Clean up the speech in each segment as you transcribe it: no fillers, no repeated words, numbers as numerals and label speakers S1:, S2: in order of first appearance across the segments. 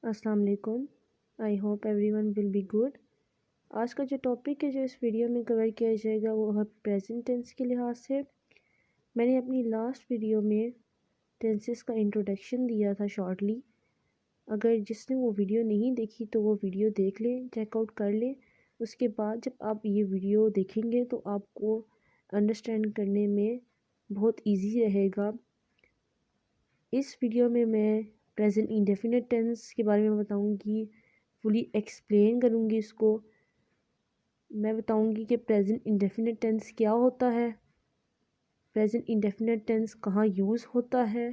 S1: अस्सलाम वालेकुम। I hope everyone will be good. आज का जो टॉपिक है जो इस वीडियो में कवर किया जाएगा वो है प्रेजेंट टेंस के लिहाज से। मैंने अपनी लास्ट वीडियो में टेंसेस का इंट्रोडक्शन दिया था शॉर्टली। अगर जिसने वो वीडियो नहीं देखी तो वो वीडियो देख लें, चेकआउट कर लें। उसके बाद जब आप ये वीडियो देखेंगे तो आपको अंडरस्टैंड करने में बहुत ईजी रहेगा। इस वीडियो में मैं प्रेजेंट इंडेफिनिट टेंस के बारे में बताऊंगी, फुली एक्सप्लेन करूंगी इसको। मैं बताऊंगी कि प्रेजेंट इंडेफिनिट टेंस क्या होता है, प्रेजेंट इंडेफिनिट टेंस कहाँ यूज़ होता है,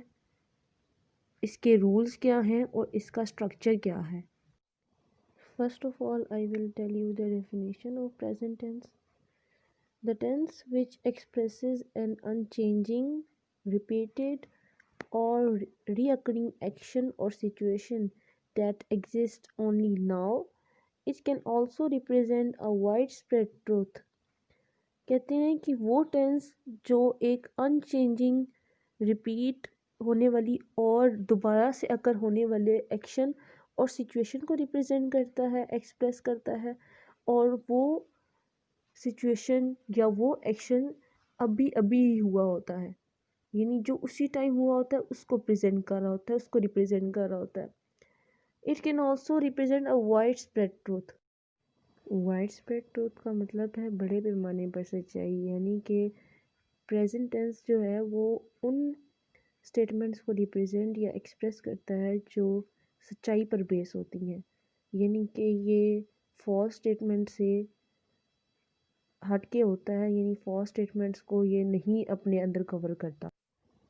S1: इसके रूल्स क्या हैं और इसका स्ट्रक्चर क्या है। First of all I will tell you the definition of present tense. The tense which expresses an unchanging, repeated or reoccurring action or situation that exists only now. It can also represent a widespread truth. कहते हैं कि वो tense जो एक unchanging, repeat होने वाली और दोबारा से अकर होने वाले एक्शन और सिचुएशन को रिप्रेजेंट करता है, एक्सप्रेस करता है, और वो सिचुएशन या वो एक्शन अभी अभी ही हुआ होता है, यानी जो उसी टाइम हुआ होता है उसको प्रेजेंट कर रहा होता है, उसको रिप्रेजेंट कर रहा होता है। It can also represent a wide spread truth. Wide spread truth का मतलब है बड़े पैमाने पर सच्चाई, यानी कि प्रेजेंट टेंस जो है वो उन स्टेटमेंट्स को रिप्रेजेंट या एक्सप्रेस करता है जो सच्चाई पर बेस होती हैं, यानी कि ये फॉल्स स्टेटमेंट से हटके होता है, यानी फॉल्स स्टेटमेंट्स को ये नहीं अपने अंदर कवर करता।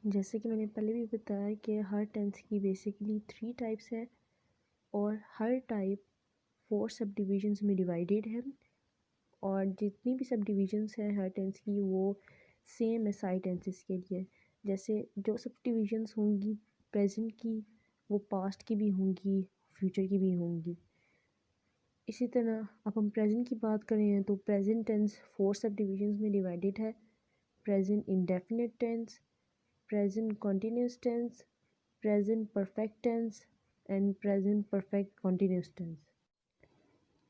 S1: जैसे कि मैंने पहले भी बताया कि हर टेंस की बेसिकली 3 टाइप्स है और हर टाइप 4 सब डिविजन्स में डिवाइडेड है, और जितनी भी सब डिविजन्स हैं हर टेंस की वो सेम है सारे टेंसेस के लिए। जैसे जो सब डिविजन्स होंगी प्रेजेंट की, वो पास्ट की भी होंगी, फ्यूचर की भी होंगी। इसी तरह अब हम प्रेजेंट की बात करें तो प्रेजेंट टेंस 4 सब डिविजन्स में डिवाइडेड है। Present indefinite tense, present continuous tense, present perfect tense and present perfect continuous tense.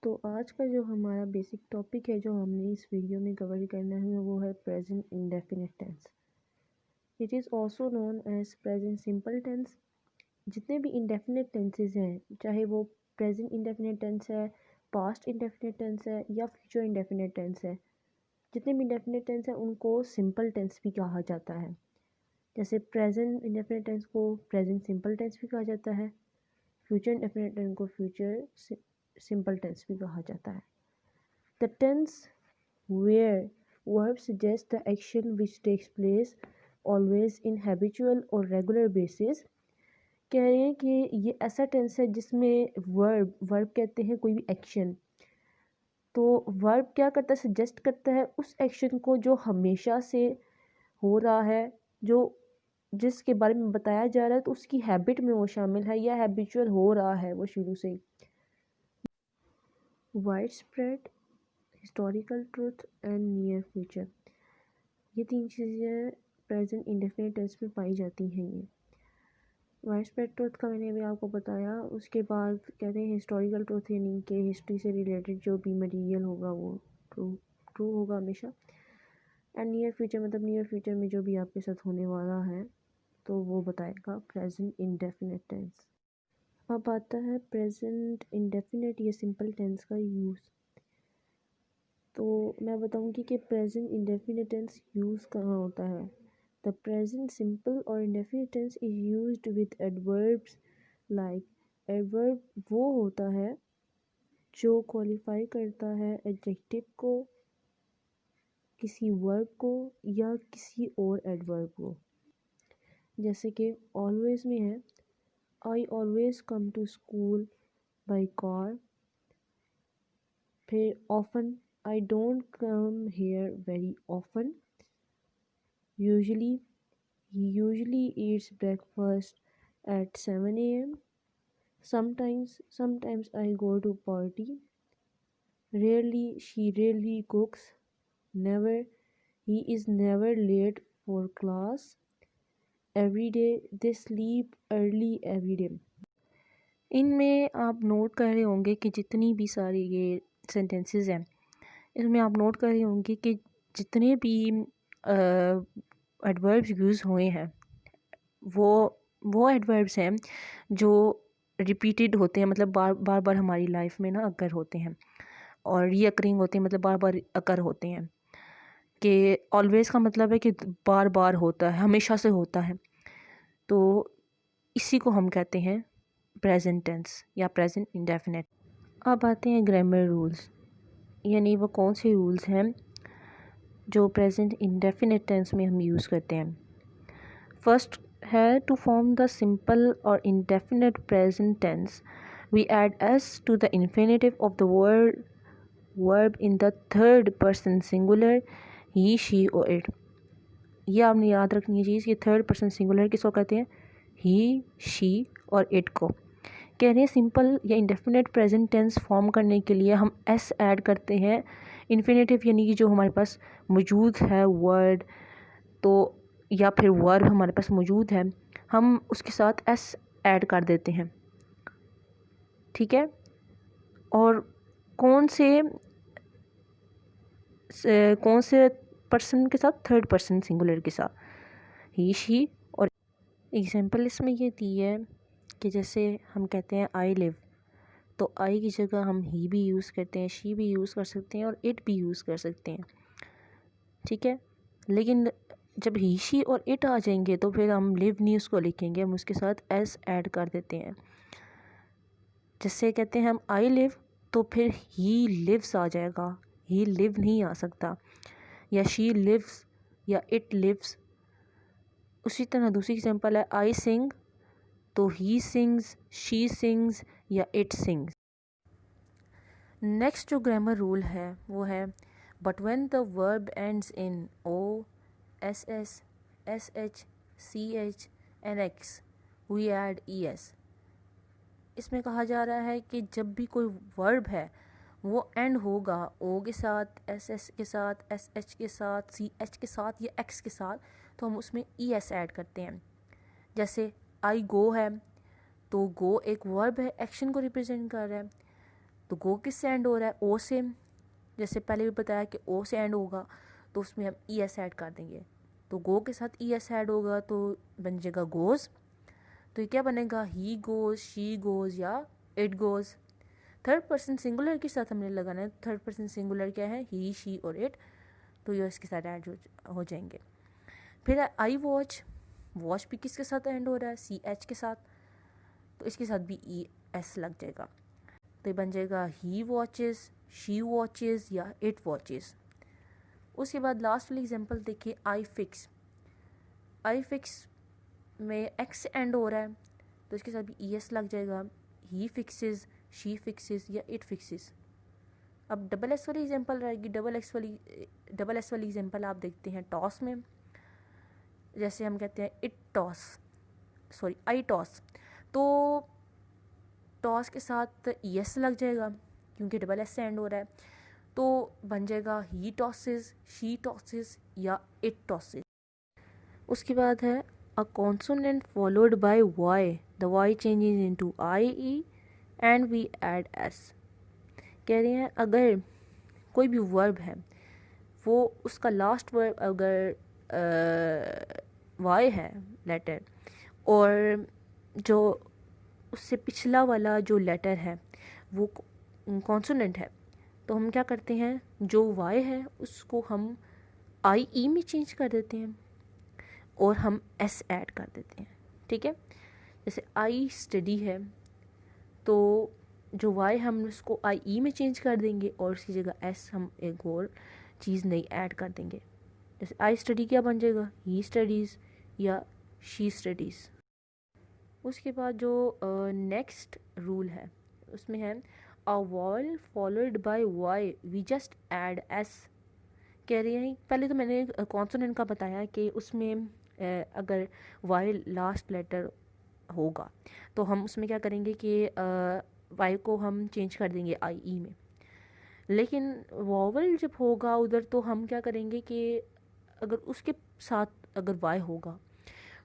S1: तो आज का जो हमारा बेसिक टॉपिक है जो हमने इस वीडियो में कवर करना है वो है present indefinite tense. It is also known as present simple tense. जितने भी इंडेफिनिट टेंसेज हैं, चाहे वो प्रेजेंट इंडेफिनिट टेंस है, पास्ट इंडेफिनिट टेंस है या फ्यूचर इंडेफिनिट टेंस है, जितने भी इंडेफिनिट टेंस हैं उनको सिंपल टेंस भी कहा जाता है। जैसे प्रेजेंट इंडेफिनिट टेंस को प्रेजेंट सिंपल टेंस भी कहा जाता है, फ्यूचर इंडेफिनिट टेंस को फ्यूचर सिंपल टेंस भी कहा जाता है। The tense where verb suggest the action which takes place always in habitual और रेगुलर बेसिस। कह रहे हैं कि ये ऐसा टेंस है जिसमें वर्ब कहते हैं कोई भी एक्शन, तो वर्ब क्या करता है, सजेस्ट करता है उस एक्शन को जो हमेशा से हो रहा है, जो जिसके बारे में बताया जा रहा है, तो उसकी हैबिट में वो शामिल है या हैबिचुअल हो रहा है वो शुरू से। Wide spread, historical truth and near future, ये 3 चीज़ें प्रेजेंट इंडेफिनिट टेंस में पाई जाती हैं। ये वाइड स्प्रेड ट्रूथ का मैंने अभी आपको बताया। उसके बाद कहते हैं हिस्टोरिकल ट्रूथ, यानी कि हिस्ट्री से रिलेटेड जो भी मटीरियल होगा वो ट्रू ट्रू होगा हमेशा। एंड नियर फ्यूचर मतलब नियर फ्यूचर में जो भी आपके साथ होने वाला है तो वो बताएगा प्रेजेंट इंडेफिनिट टेंस। अब आता है प्रेजेंट इंडेफिनिट या सिंपल टेंस का यूज़। तो मैं बताऊंगी कि प्रेजेंट इंडेफिनिट टेंस यूज़ कहाँ होता है। द प्रेजेंट सिंपल और indefinite tense is used with adverbs like. Adverb वो होता है जो क्वालिफाई करता है एडजेक्टिव को, किसी वर्ब को या किसी और एडवर्ब को। जैसे कि ऑलवेज में है, I always come to school by car. फिर often, I don't come here very often. Usually, he usually eats breakfast at 7 a.m. Sometimes I go to party. Rarely, she rarely cooks. Never, he is never late for class. Every day, they sleep early every day. इनमें आप note कर रहे होंगे कि जितनी भी सारी ये सेंटेंसेस हैं, इसमें आप नोट कर रहे होंगे कि जितने भी एडवर्ब्स यूज़ हुए हैं वो एडवर्ब्स हैं जो रिपीटेड होते हैं, मतलब बार बार हमारी लाइफ में ना अकर होते हैं, और रीअकरिंग होते हैं, मतलब बार बार अकर होते हैं। कि ऑलवेज़ का मतलब है कि बार बार होता है, हमेशा से होता है। तो इसी को हम कहते हैं प्रेजेंट टेंस या प्रेजेंट इंडेफिनिट। अब आते हैं ग्रामर रूल्स, यानी वो कौन से रूल्स हैं जो प्रेजेंट इंडेफिनिट टेंस में हम यूज़ करते हैं। फर्स्ट है, टू फॉर्म द सिंपल और indefinite present tense we add S to the infinitive of the verb in the third person singular he, she और इट। ये आपने याद रखनी चीज़, ये थर्ड पर्सन सिंगुलर किसको कहते हैं? ही, शी और इट को। कह रहे हैं सिंपल या इंडेफिनिट प्रेजेंट टेंस फॉर्म करने के लिए हम एस ऐड करते हैं इन्फिनेटिव, यानी कि जो हमारे पास मौजूद है वर्ड, तो या फिर वर्ब हमारे पास मौजूद है, हम उसके साथ एस ऐड कर देते हैं। ठीक है। और कौन से पर्सन के साथ? थर्ड पर्सन सिंगुलर के साथ, ही, शी और। एग्जाम्पल इसमें ये दी है कि जैसे हम कहते हैं आई लिव, तो आई की जगह हम ही भी यूज़ करते हैं, शी भी यूज़ कर सकते हैं और इट भी यूज़ कर सकते हैं। ठीक है। लेकिन जब ही, शी और इट आ जाएंगे तो फिर हम लिव नहीं उसको लिखेंगे, हम उसके साथ एस ऐड कर देते हैं। जैसे कहते हैं हम आई लिव, तो फिर ही लिव्स आ जाएगा, ही लिव नहीं आ सकता, या शी लिव्स या इट लिव्स। उसी तरह दूसरी एग्जांपल है आई सिंग, तो ही सिंग्स, शी सिंग्स या इट सिंग्स। नेक्स्ट जो ग्रामर रूल है वो है, but when the verb ends in O, S S, S H, C H and X we add E S. इसमें कहा जा रहा है कि जब भी कोई वर्ब है वो एंड होगा ओ के साथ, एस एस के साथ, एस एच के साथ, सी एच के साथ या एक्स के साथ, तो हम उसमें ई एस ऐड करते हैं। जैसे आई गो है, तो गो एक वर्ब है, एक्शन को रिप्रेजेंट कर रहा है, तो गो किससे एंड हो रहा है? ओ से। जैसे पहले भी बताया कि ओ से एंड होगा तो उसमें हम ई एस ऐड कर देंगे, तो गो के साथ ई एस ऐड होगा तो बन जाएगा गोज़। तो ये क्या बनेगा? ही गोज़, शी गोज़ या it goes. Third person singular के साथ हमने लगाना है, थर्ड पर्सन सिंगुलर क्या है? ही, शी और इट, तो ये इसके साथ ऐड हो जाएंगे। फिर आई वॉच, वॉच भी किसके साथ एंड हो रहा है? सी एच के साथ, तो इसके साथ भी ई एस लग जाएगा, तो ये बन जाएगा ही वॉचेस, शी वॉचेस या इट वॉचेस। उसके बाद लास्ट वाली एग्जांपल देखिए, आई फिक्स। आई फिक्स में एक्स एंड हो रहा है तो इसके साथ भी ई एस लग जाएगा, ही फिक्सेस, शी फिक्सेस या इट फिक्सेस। अब डबल एस वाली एग्जांपल रहेगी, डबल एस वाली एग्जांपल आप देखते हैं टॉस में। जैसे हम कहते हैं it toss, sorry I toss, तो टॉस के साथ ई एस लग जाएगा क्योंकि डबल एस से एंड हो रहा है, तो बन जाएगा ही टॉसेस, शी टॉसेस या इट टॉसेस। उसके बाद है a consonant followed by Y, the Y changes into I E and we add S. कह रहे हैं अगर कोई भी वर्ब है वो उसका लास्ट वर्ब अगर वाई है लेटर, और जो उससे पिछला वाला जो लेटर है वो कॉन्सोनेंट है, तो हम क्या करते हैं, जो वाई है उसको हम आई ई में चेंज कर देते हैं और हम एस ऐड कर देते हैं। ठीक है। जैसे आई स्टडी है, तो जो वाई हम उसको आई ई में चेंज कर देंगे और उसकी जगह एस हम एक और चीज़ नई ऐड कर देंगे। जैसे आई स्टडी क्या बन जाएगा? ही स्टडीज़ या शी स्टडीज़। उसके बाद जो नेक्स्ट रूल है उसमें है a vowel followed by Y we just add S. कह रही हैं पहले तो मैंने कॉन्सोनेंट का बताया कि उसमें अगर वाई लास्ट लेटर होगा तो हम उसमें क्या करेंगे कि वाई को हम चेंज कर देंगे आई ई में। लेकिन वॉवल जब होगा उधर तो हम क्या करेंगे कि अगर उसके साथ अगर वाई होगा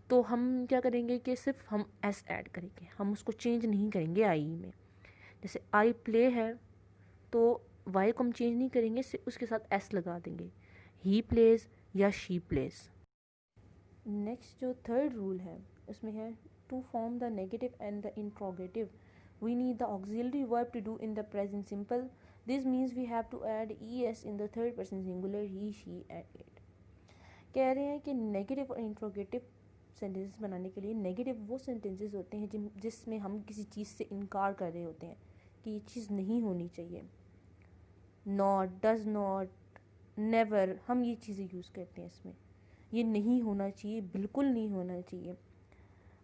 S1: तो हम क्या करेंगे कि सिर्फ हम एस ऐड करेंगे, हम उसको चेंज नहीं करेंगे आई में। जैसे आई प्ले है तो वाई को हम चेंज नहीं करेंगे, सिर्फ उसके साथ एस लगा देंगे, ही प्लेज या शी प्लेज। नेक्स्ट जो थर्ड रूल है उसमें है to form the negative and the interrogative we need the auxiliary verb to do in the present simple. This means we have to add es in the third person singular he she and it. कह रहे हैं कि negative और interrogative sentences बनाने के लिए negative वो sentences होते हैं जिसमें हम किसी चीज़ से इनकार कर रहे होते हैं कि ये चीज़ नहीं होनी चाहिए। नॉट, डज नॉट, नेवर, हम ये चीज़ें यूज़ करते हैं इसमें, ये नहीं होना चाहिए, बिल्कुल नहीं होना चाहिए।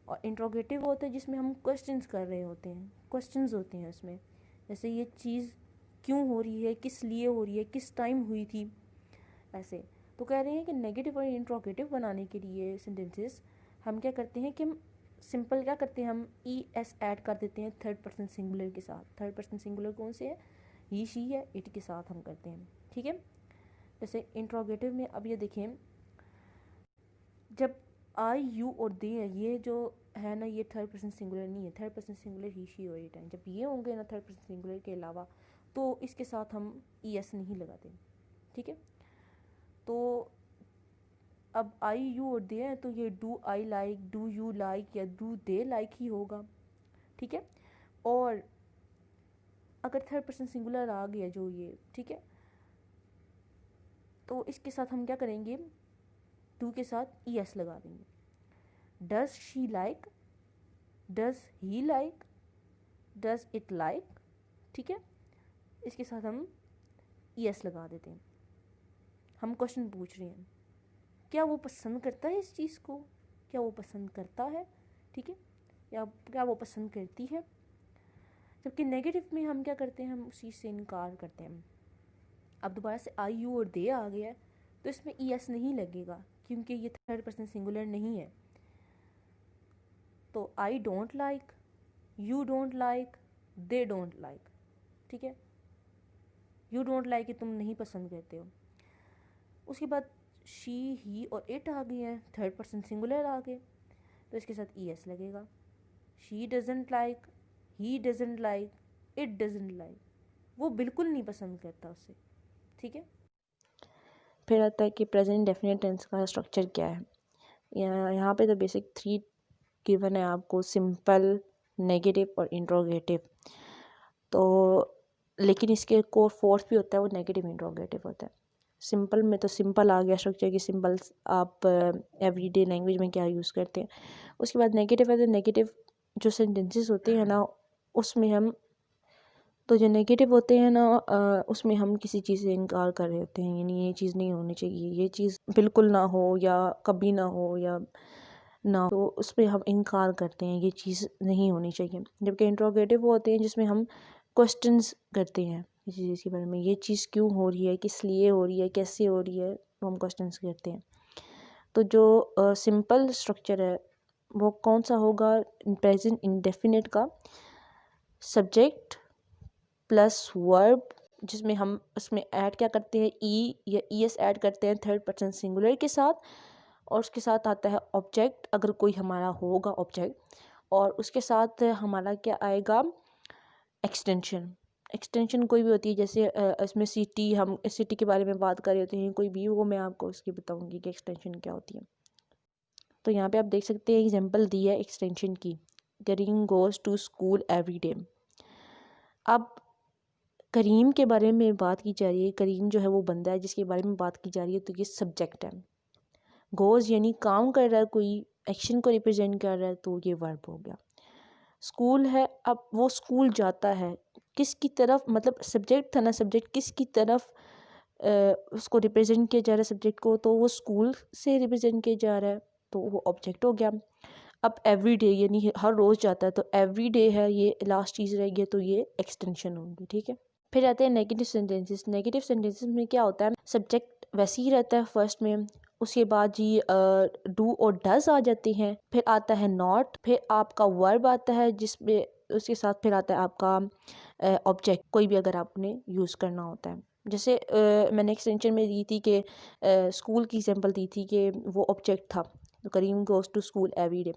S1: और इंट्रोगेटिव होता है जिसमें हम क्वेश्चंस कर रहे होते हैं, क्वेश्चंस होते हैं उसमें, जैसे ये चीज़ क्यों हो रही है, किस लिए हो रही है, किस टाइम हुई थी, ऐसे। तो कह रहे हैं कि नेगेटिव और इंट्रोगेटिव बनाने के लिए सेंटेंसेस हम क्या करते हैं कि हम सिंपल क्या करते हैं, हम ई एस ऐड कर देते हैं थर्ड पर्सन सिंगुलर के साथ। थर्ड पर्सन सिंगुलर कौन से है, ही शी है, इट के साथ हम करते हैं, ठीक है। जैसे इंट्रोगेटिव में अब ये देखें, जब आई यू और दे है, ये जो है ना, ये थर्ड पर्सन सिंगुलर नहीं है, third person singular he she और इट है। जब ये होंगे ना थर्ड पर्सन सिंगुलर के अलावा, तो इसके साथ हम ई एस नहीं लगाते, ठीक है। तो अब आई यू और दे है तो ये do I like, do you like या डू दे लाइक ही होगा, ठीक है। और अगर थर्ड पर्सन सिंगुलर आ गया जो ये, ठीक है, तो इसके साथ हम क्या करेंगे, डू के साथ ई एस लगा देंगे। Does she like, does he like, does it like, ठीक है, इसके साथ हम ई एस लगा देते हैं। हम क्वेश्चन पूछ रहे हैं क्या वो पसंद करता है इस चीज़ को, क्या वो पसंद करता है, ठीक है, या क्या वो पसंद करती है। जबकि नेगेटिव में हम क्या करते हैं, हम उस चीज़ से इनकार करते हैं। अब दोबारा से आई यू और दे आ गया तो इसमें ई एस नहीं लगेगा क्योंकि ये थर्ड पर्सन सिंगुलर नहीं है। तो I don't like, you don't like, they don't like, ठीक है, यू डोंट लाइक कि तुम नहीं पसंद करते हो। उसके बाद शी ही और इट आ गए हैं, थर्ड पर्सन सिंगुलर आ गए, तो इसके साथ ई एस लगेगा। She doesn't like, he doesn't like, it doesn't like, वो बिल्कुल नहीं पसंद करता उसे, ठीक है। फिर आता है कि प्रेजेंट डेफिनेट टेंस का स्ट्रक्चर क्या है। यहाँ पे तो बेसिक 3 गिवन है आपको, सिंपल, नेगेटिव और इंट्रोगेटिव। तो लेकिन इसके कोर फोर्थ भी होता है, वो नेगेटिव इंट्रोगेटिव होता है। सिंपल में तो सिंपल आ गया स्ट्रक्चर कि सिंपल आप एवरीडे लैंग्वेज में क्या यूज़ करते हैं। उसके बाद नेगेटिव है, तो नेगेटिव जो सेंटेंसेस होते हैं ना, उसमें हम तो जो नेगेटिव होते हैं ना, उसमें हम किसी चीज़ से इनकार कर रहे होते हैं, यानी ये चीज़ नहीं होनी चाहिए, ये चीज़ बिल्कुल ना हो या कभी ना हो या ना, तो उस पर हम इनकार करते हैं, ये चीज़ नहीं होनी चाहिए। जबकि इंट्रोगेटिव होते हैं जिसमें हम क्वेश्चंस करते हैं किसी चीज़ के बारे में, ये चीज़ क्यों हो रही है, किस लिए हो रही है, कैसे हो रही है, तो हम क्वेश्चंस करते हैं। तो जो सिंपल स्ट्रक्चर है वो कौन सा होगा, प्रेजेंट इंडेफिनिट का, सब्जेक्ट प्लस वर्ब, जिसमें हम उसमें ऐड क्या करते हैं, ई या ई एस ऐड करते हैं थर्ड पर्सन सिंगुलर के साथ, और उसके साथ आता है ऑब्जेक्ट अगर कोई हमारा होगा ऑब्जेक्ट, और उसके साथ हमारा क्या आएगा, एक्सटेंशन। एक्सटेंशन कोई भी होती है, जैसे इसमें सिटी, हम सिटी के बारे में बात कर रहे होते हैं, कोई भी वो मैं आपको उसकी बताऊंगी कि एक्सटेंशन क्या होती है। तो यहाँ पे आप देख सकते हैं एग्जांपल दी है एक्सटेंशन की, Karim goes to school every day. अब करीम के बारे में बात की जा रही है, करीम जो है वो बंदा है जिसके बारे में बात की जा रही है, तो ये सब्जेक्ट है। गोज़ यानी काम कर रहा है, कोई एक्शन को रिप्रेजेंट कर रहा है, तो ये वर्ब हो गया। स्कूल है, अब वो स्कूल जाता है, किसकी तरफ, मतलब सब्जेक्ट था ना, सब्जेक्ट किसकी तरफ उसको रिप्रेजेंट किया जा रहा है सब्जेक्ट को, तो वो स्कूल से रिप्रेजेंट किया जा रहा है, तो वो ऑब्जेक्ट हो गया। अब एवरी डे यानी हर रोज़ जाता है, तो एवरी डे है, ये लास्ट चीज़ रहेगी, तो ये एक्सटेंशन होगी, ठीक है। फिर आते हैं नेगेटिव सेंटेंसेस। नेगेटिव सेंटेंसेस में क्या होता है, सब्जेक्ट वैसे ही रहता है फर्स्ट में, उसके बाद जी डू और डज आ जाते हैं, फिर आता है नॉट, फिर आपका वर्ब आता है जिसमें उसके साथ फिर आता है आपका ऑब्जेक्ट, कोई भी अगर आपने यूज़ करना होता है। जैसे मैंने एक्सटेंशन में दी थी कि स्कूल की एग्जांपल दी थी कि वो ऑब्जेक्ट था, Karim goes to school every day.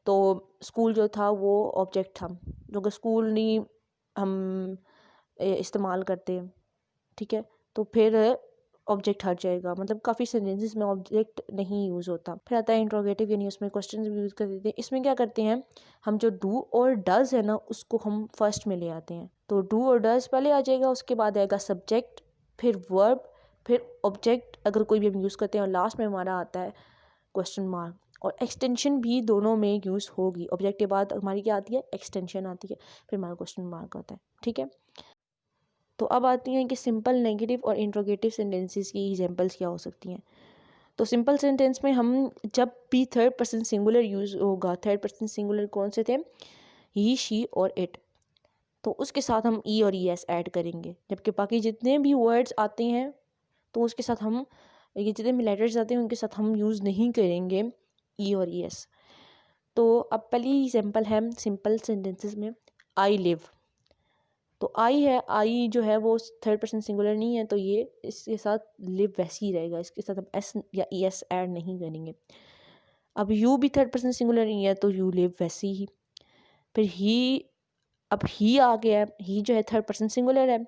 S1: तो स्कूल जो था वो ऑब्जेक्ट था, क्योंकि स्कूल नहीं हम इस्तेमाल करते, ठीक है, तो फिर ऑब्जेक्ट हट जाएगा, मतलब काफ़ी सेंटेंसेस में ऑब्जेक्ट नहीं यूज़ होता। फिर आता है इंट्रोगेटिव, यानी उसमें क्वेश्चन भी यूज़ कर देते हैं। इसमें क्या करते हैं हम, जो डू और डज है ना उसको हम फर्स्ट में ले आते हैं। तो डू और डज पहले आ जाएगा, उसके बाद आएगा सब्जेक्ट, फिर वर्ब, फिर ऑब्जेक्ट अगर कोई भी हम यूज़ करते हैं, और लास्ट में हमारा आता है क्वेश्चन मार्क। और एक्सटेंशन भी दोनों में यूज़ होगी, ऑब्जेक्ट के बाद हमारी क्या आती है, एक्सटेंशन आती है, फिर हमारा क्वेश्चन मार्क आता है, ठीक है। तो अब आती हैं कि सिंपल, नेगेटिव और इंट्रोगेटिव सेंटेंसेस की एग्जांपल्स क्या हो सकती हैं। तो सिंपल सेंटेंस में हम जब भी थर्ड पर्सन सिंगुलर यूज़ होगा, थर्ड पर्सन सिंगुलर कौन से थे, ही, शी और इट, तो उसके साथ हम ई और ई एस ऐड करेंगे। जबकि बाकी जितने भी वर्ड्स आते हैं तो उसके साथ हम, ये जितने भी लेटर्स आते हैं उनके साथ हम यूज़ नहीं करेंगे ई और ई एस। तो अब पहली एग्जांपल है सिंपल सेंटेंसेस में, आई लिव। तो आई है, आई जो है वो थर्ड पर्सन सिंगुलर नहीं है, तो ये इसके साथ लिव वैसे ही रहेगा, इसके साथ हम एस या ई एस ऐड नहीं करेंगे। अब यू भी थर्ड पर्सन सिंगुलर नहीं है, तो यू लिव वैसे ही। फिर ही, अब ही आ गया है, ही जो है थर्ड पर्सन सिंगुलर है,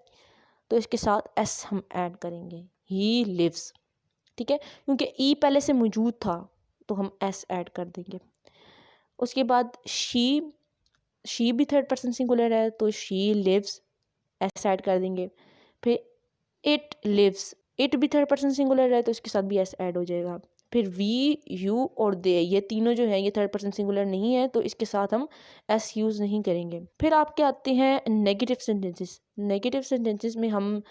S1: तो इसके साथ एस हम ऐड करेंगे, ही लिव्स, ठीक है, क्योंकि ई पहले से मौजूद था तो हम एस ऐड कर देंगे। उसके बाद शी भी थर्ड पर्सन सिंगुलर है, तो शी लिव्स, एस ऐड कर देंगे। फिर इट लिव्स, इट भी थर्ड पर्सन सिंगुलर है, तो इसके साथ भी एस ऐड हो जाएगा। फिर वी, यू और दे, ये तीनों जो है ये थर्ड पर्सन सिंगुलर नहीं है, तो इसके साथ हम एस यूज़ नहीं करेंगे। फिर आपके आते हैं नेगेटिव सेंटेंसेस। नेगेटिव सेंटेंसेस में हम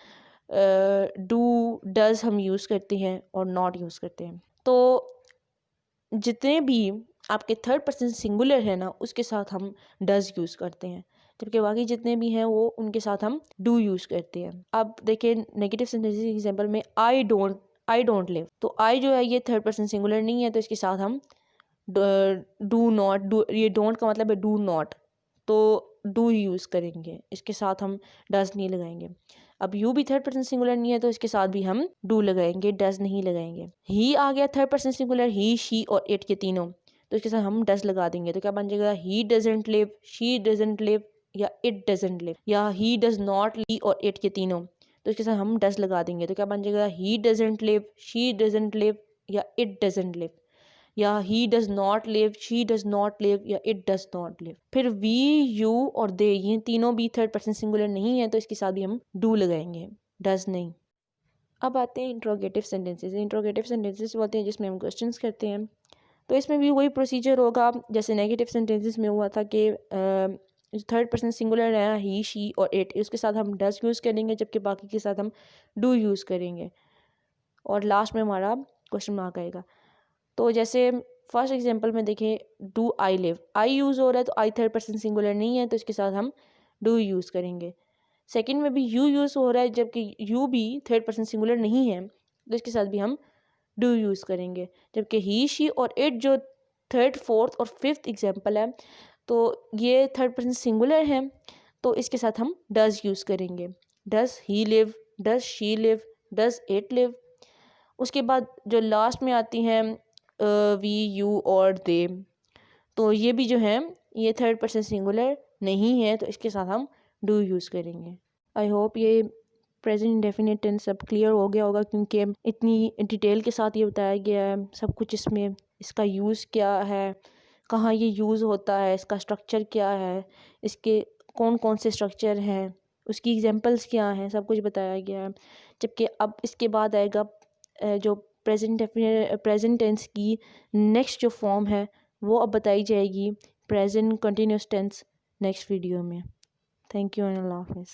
S1: डू, डज हम यूज़ करते हैं और नॉट यूज़ करते हैं। तो जितने भी आपके थर्ड पर्सन सिंगुलर है ना उसके साथ हम डज यूज़ करते हैं, जबकि बाकी जितने भी हैं वो उनके साथ हम डू यूज़ करते हैं। अब देखिए नेगेटिव सेंटेंसेस एग्जांपल में, आई डोंट लिव, तो आई जो है ये थर्ड पर्सन सिंगुलर नहीं है, तो इसके साथ हम डू नॉट, डू, ये डोंट का मतलब है डू नॉट, तो डू यूज़ करेंगे, इसके साथ हम डज नहीं लगाएंगे। अब यू भी थर्ड पर्सन सिंगुलर नहीं है, तो इसके साथ भी हम डू लगाएंगे, डज नहीं लगाएंगे। ही आ गया third person singular, he, she और इट के तीनों, तो इसके साथ हम डज लगा देंगे, तो क्या बन जाएगा, he doesn't live, she doesn't live या इट डजंट लिव, या ही डज नॉट लिव और इट के तीनों, तो इसके साथ हम डज लगा देंगे, तो क्या बन जाएगा, he doesn't live, she doesn't live या इट डजंट लिव, या he does not live, she does not live या इट डज नॉट लिव। फिर वी, यू और दे, ये तीनों भी थर्ड पर्सन सिंगुलर नहीं है, तो इसके साथ भी हम डू लगाएंगे, डज नहीं। अब आते हैं इंट्रोगेटिव सेंटेंसेस। इंट्रोगेटिव सेंटेंसेस होते हैं जिसमें हम क्वेश्चंस करते हैं, तो इसमें भी वही प्रोसीजर होगा जैसे नेगेटिव सेंटेंसेस में हुआ था कि थर्ड पर्सन सिंगुलर है ही, शी और इट, उसके साथ हम डज यूज़ करेंगे, जबकि बाकी के साथ हम डू यूज़ करेंगे, और लास्ट में हमारा क्वेश्चन मार्क आएगा। तो जैसे फर्स्ट एग्जांपल में देखें, do I live, I use हो रहा है, तो आई थर्ड पर्सन सिंगुलर नहीं है, तो इसके साथ हम डू यूज़ करेंगे। सेकंड में भी यू यूज़ हो रहा है, जबकि यू भी थर्ड पर्सन सिंगुलर नहीं है, तो इसके साथ भी हम डू यूज़ करेंगे। जबकि ही, शी और इट जो थर्ड, फोर्थ और फिफ्थ एग्जांपल है, तो ये थर्ड पर्सन सिंगुलर है, तो इसके साथ हम डज यूज़ करेंगे, does he live, does she live, does it live. उसके बाद जो लास्ट में आती हैं वी, यू और दे, तो ये भी जो है ये थर्ड पर्सन सिंगुलर नहीं है, तो इसके साथ हम डू यूज़ करेंगे। आई होप ये प्रेजेंट इंडेफिनिट टेंस सब क्लियर हो गया होगा, क्योंकि इतनी डिटेल के साथ ये बताया गया है सब कुछ, इसमें इसका यूज़ क्या है, कहाँ ये यूज़ होता है, इसका स्ट्रक्चर क्या है, इसके कौन कौन से स्ट्रक्चर हैं, उसकी एग्जांपल्स क्या हैं, सब कुछ बताया गया है। जबकि अब इसके बाद आएगा जो प्रेजेंट टेंस की नेक्स्ट जो फॉर्म है वो अब बताई जाएगी, present continuous tense, next video में। थैंक यू एंड अल्लाह हाफ़िज़।